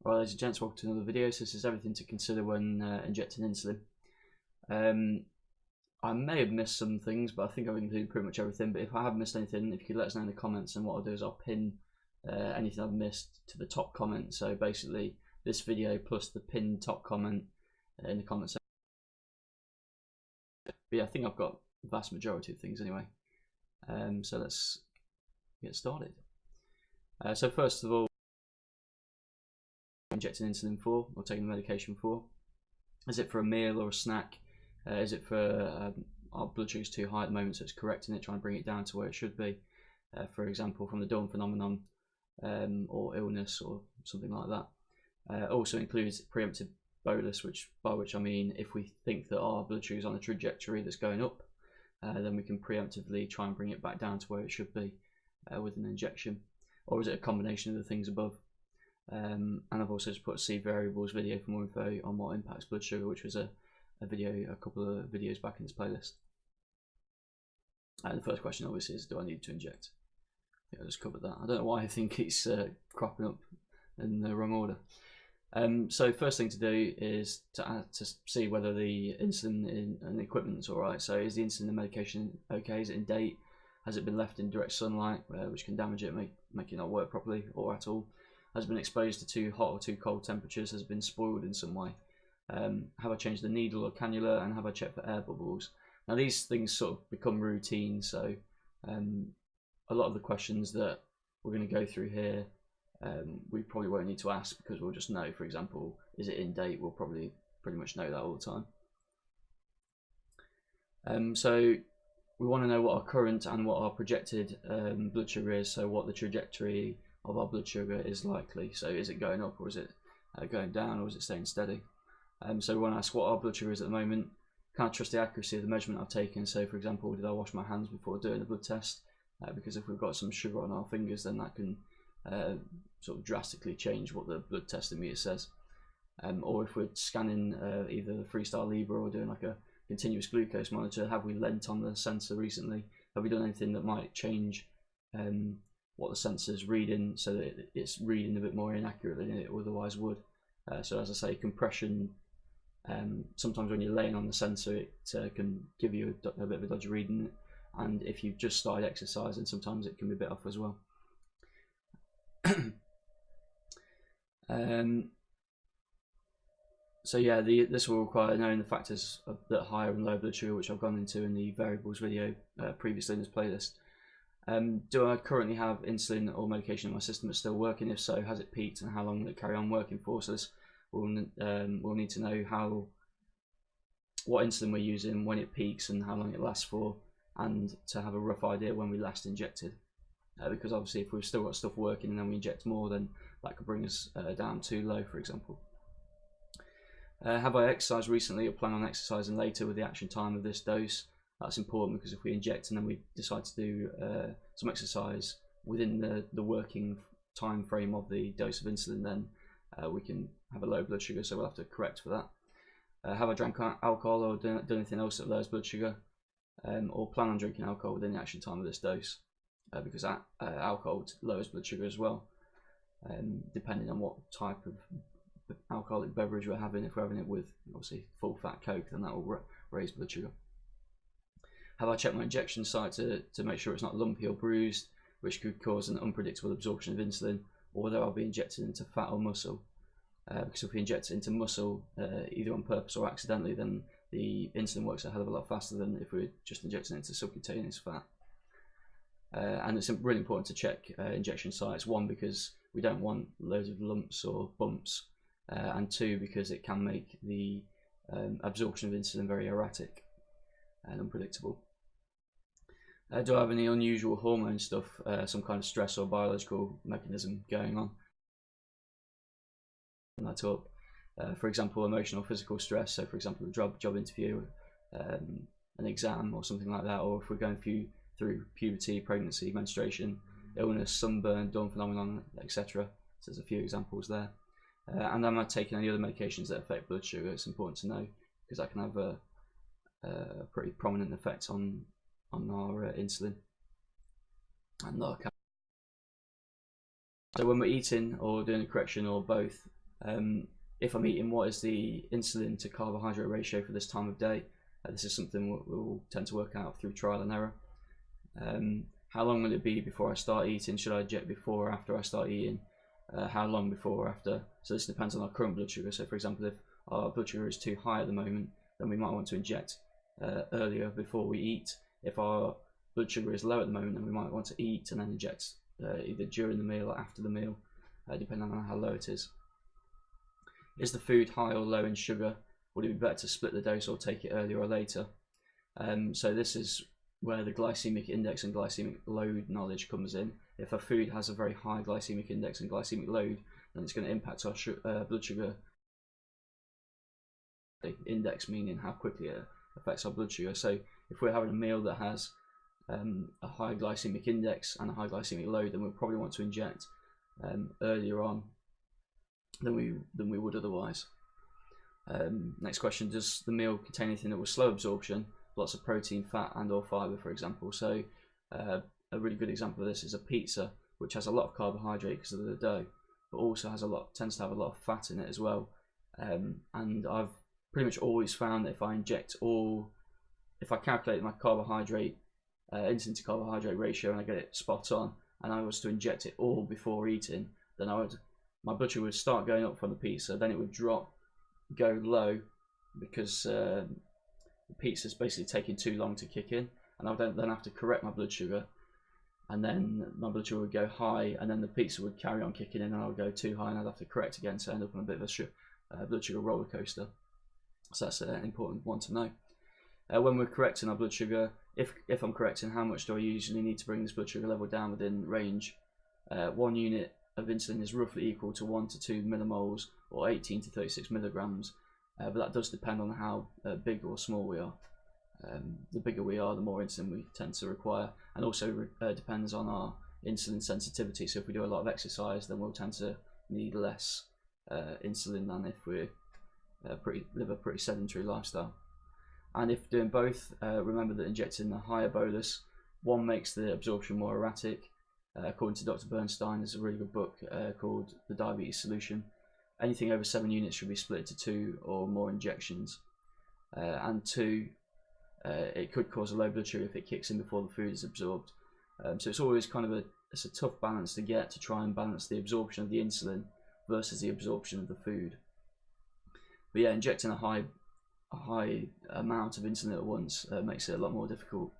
Right, ladies and gents, welcome to another video. So this is everything to consider when injecting insulin. I may have missed some things, but I think I've included pretty much everything. But if I have missed anything, if you could let us know in the comments, and what I'll do is I'll pin anything I've missed to the top comment. So basically this video plus the pinned top comment in the comment section. But yeah, I think I've got the vast majority of things anyway. So let's get started. So first of all, injecting insulin for, or taking the medication for? Is it for a meal or a snack? Is it for our blood sugar's too high at the moment, so it's correcting it, trying to bring it down to where it should be? For example, from the dawn phenomenon, or illness or something like that. Also includes preemptive bolus, by which I mean if we think that our blood sugar is on a trajectory that's going up, then we can preemptively try and bring it back down to where it should be with an injection. Or is it a combination of the things above? And I've also just put a C variables video for more info on what impacts blood sugar, which was a couple of videos back in this playlist. And the first question obviously is, do I need to inject? I think I just covered that. I don't know why I think it's cropping up in the wrong order. So first thing to do is to see whether the insulin and the equipment's alright. So is the insulin and medication okay? Is it in date? Has it been left in direct sunlight, which can damage it, make it not work properly or at all? Has been exposed to too hot or too cold temperatures? Has been spoiled in some way? Have I changed the needle or cannula? And have I checked for air bubbles? Now these things sort of become routine, so a lot of the questions that we're going to go through here we probably won't need to ask, because we'll just know. For example, is it in date? We'll probably pretty much know that all the time. So we want to know what our current and what our projected blood sugar is, so what the trajectory of our blood sugar is likely. So is it going up, or is it going down, or is it staying steady? So we want to ask what our blood sugar is at the moment. Can I trust the accuracy of the measurement I've taken? So for example, did I wash my hands before doing the blood test? Because if we've got some sugar on our fingers, then that can sort of drastically change what the blood testing meter says. Or if we're scanning either the Freestyle Libre or doing like a continuous glucose monitor, have we lent on the sensor recently? Have we done anything that might change what the sensor's reading, so that it's reading a bit more inaccurately than it otherwise would? So as I say, compression, sometimes when you're laying on the sensor, it can give you a bit of a dodgy reading, and if you've just started exercising, sometimes it can be a bit off as well. So yeah, this will require knowing the factors of that higher and low blood sugar, which I've gone into in the variables video previously in this playlist. Do I currently have insulin or medication in my system that's still working? If so, has it peaked, and how long will it carry on working for? So this we'll need to know what insulin we're using, when it peaks, and how long it lasts for, and to have a rough idea when we last injected. Because obviously if we've still got stuff working and then we inject more, then that could bring us down too low, for example. Have I exercised recently or plan on exercising later with the action time of this dose? That's important, because if we inject and then we decide to do some exercise within the working time frame of the dose of insulin, then we can have a low blood sugar, so we'll have to correct for that. Have I drank alcohol or done anything else that lowers blood sugar? Or plan on drinking alcohol within the action time of this dose? Because alcohol lowers blood sugar as well, depending on what type of alcoholic beverage we're having. If we're having it with obviously full fat Coke, then that will raise blood sugar. Have I checked my injection site to make sure it's not lumpy or bruised, which could cause an unpredictable absorption of insulin, or whether I'll be injected into fat or muscle? Because if we inject it into muscle, either on purpose or accidentally, then the insulin works a hell of a lot faster than if we're just injecting it into subcutaneous fat. And it's really important to check injection sites, one, because we don't want loads of lumps or bumps, and two, because it can make the absorption of insulin very erratic and unpredictable. Do I have any unusual hormone stuff, some kind of stress or biological mechanism going on? That up. For example, emotional, physical stress. So for example, a job interview, an exam or something like that, or if we're going through puberty, pregnancy, menstruation, illness, sunburn, dawn phenomenon, etc. So there's a few examples there. And am I taking any other medications that affect blood sugar? It's important to know, because that can have a pretty prominent effect on our insulin and our. So when we're eating or doing a correction or both, If I'm eating, what is the insulin to carbohydrate ratio for this time of day? This is something we'll tend to work out through trial and error. How long will it be before I start eating? Should I inject before or after I start eating? How long before or after? So this depends on our current blood sugar. So for example, if our blood sugar is too high at the moment, then we might want to inject earlier before we eat. If our blood sugar is low at the moment, then we might want to eat and then inject either during the meal or after the meal, depending on how low it is. Is the food high or low in sugar? Would it be better to split the dose or take it earlier or later? So this is where the glycemic index and glycemic load knowledge comes in. If a food has a very high glycemic index and glycemic load, then it's going to impact our blood sugar index, meaning how quickly it affects our blood sugar. So if we're having a meal that has a high glycemic index and a high glycemic load, then we'll probably want to inject earlier on than we would otherwise. Next question: does the meal contain anything that will slow absorption? Lots of protein, fat, and/or fiber, for example. So a really good example of this is a pizza, which has a lot of carbohydrate because of the dough, but also tends to have a lot of fat in it as well. And I've pretty much always found that if I calculate my carbohydrate insulin to carbohydrate ratio and I get it spot on, and I was to inject it all before eating, then my blood sugar would start going up from the pizza, then it would go low because the pizza's basically taking too long to kick in, and I would then have to correct my blood sugar, and then my blood sugar would go high, and then the pizza would carry on kicking in, and I would go too high, and I'd have to correct again, so I end up on a bit of a blood sugar roller coaster. So that's an important one to know. When we're correcting our blood sugar, if I'm correcting, how much do I usually need to bring this blood sugar level down within range? 1 unit of insulin is roughly equal to 1 to 2 millimoles, or 18 to 36 milligrams, but that does depend on how big or small we are. The bigger we are, the more insulin we tend to require, and also depends on our insulin sensitivity. So if we do a lot of exercise, then we'll tend to need less insulin than if we live a pretty sedentary lifestyle. And if doing both, remember that injecting a higher bolus, one, makes the absorption more erratic. According to Dr. Bernstein, there's a really good book called The Diabetes Solution. Anything over 7 units should be split to 2 or more injections. And 2, it could cause a low blood sugar if it kicks in before the food is absorbed. So it's always kind of it's a tough balance to get, to try and balance the absorption of the insulin versus the absorption of the food. But yeah, injecting a high amount of insulin at once makes it a lot more difficult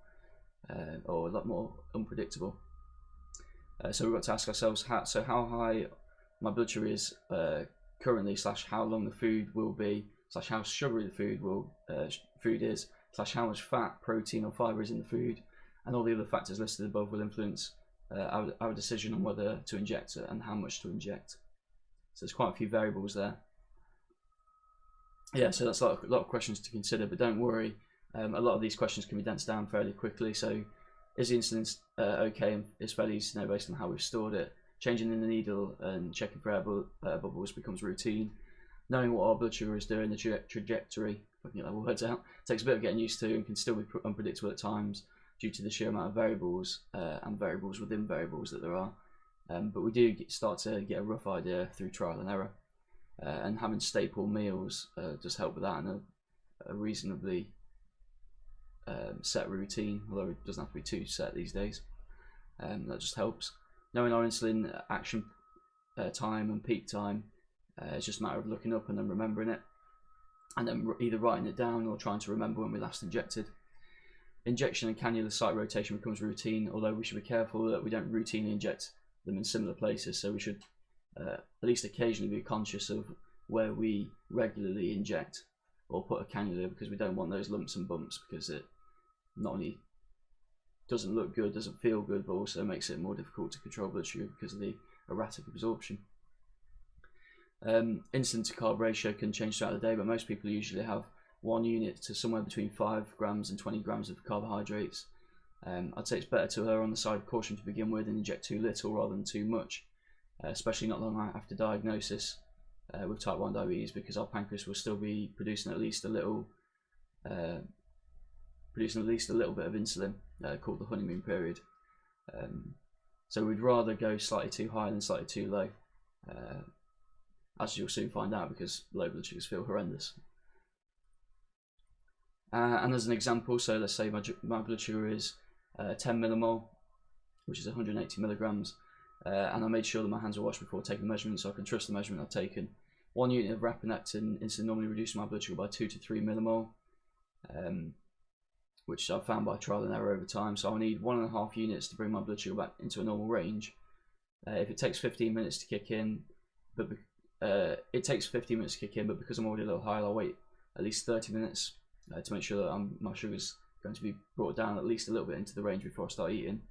or a lot more unpredictable. So we've got to ask ourselves, how high my blood sugar is currently, / how long the food will be, / how sugary the food is, / how much fat, protein, or fiber is in the food, and all the other factors listed above will influence our decision on whether to inject it and how much to inject. So there's quite a few variables there. Yeah, so that's a lot of questions to consider, but don't worry, a lot of these questions can be dense down fairly quickly. So is the insulin okay? And it's fairly easy to know based on how we've stored it. Changing in the needle and checking for air bubbles becomes routine. Knowing what our blood sugar is doing, the trajectory, if I can get that words out, takes a bit of getting used to and can still be unpredictable at times due to the sheer amount of variables and variables within variables that there are. But we do start to get a rough idea through trial and error. And having staple meals does help with that, and a reasonably set routine, although it doesn't have to be too set these days. That just helps. Knowing our insulin action time and peak time, it's just a matter of looking up and then remembering it, and then either writing it down or trying to remember when we last injected. Injection and cannula site rotation becomes routine, although we should be careful that we don't routinely inject them in similar places, so we should at least occasionally be conscious of where we regularly inject or put a cannula, because we don't want those lumps and bumps, because it not only doesn't look good, doesn't feel good, but also makes it more difficult to control blood sugar because of the erratic absorption. Insulin to carb ratio can change throughout the day, but most people usually have 1 unit to somewhere between 5 grams and 20 grams of carbohydrates. I'd say it's better to err on the side of caution to begin with and inject too little rather than too much, especially not long after diagnosis with type 1 diabetes, because our pancreas will still be producing at least a little bit of insulin called the honeymoon period. So we'd rather go slightly too high than slightly too low, as you'll soon find out, because low blood sugars feel horrendous. And as an example, so let's say my blood sugar is 10 millimole, which is 180 milligrams, and I made sure that my hands were washed before taking the measurement, so I can trust the measurement I've taken. 1 unit of rapamycin insulin normally reduces my blood sugar by 2 to 3 millimole, which I've found by trial and error over time. So I'll need 1.5 units to bring my blood sugar back into a normal range. If it takes 15 minutes to kick in, but because I'm already a little high, I'll wait at least 30 minutes to make sure that my sugar's going to be brought down at least a little bit into the range before I start eating.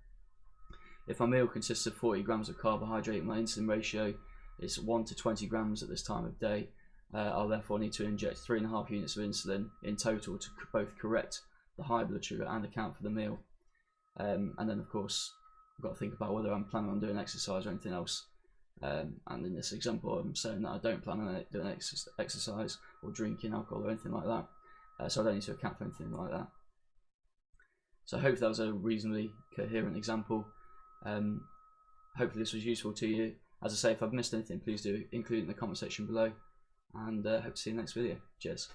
If my meal consists of 40 grams of carbohydrate, my insulin ratio is 1 to 20 grams at this time of day. I'll therefore need to inject 3.5 units of insulin in total to both correct the high blood sugar and account for the meal. And then of course I've got to think about whether I'm planning on doing exercise or anything else. And in this example I'm saying that I don't plan on doing exercise or drinking alcohol or anything like that. So I don't need to account for anything like that. So I hope that was a reasonably coherent example. Hopefully this was useful to you. As I say, if I've missed anything, please do include it in the comment section below, and hope to see you in the next video. Cheers.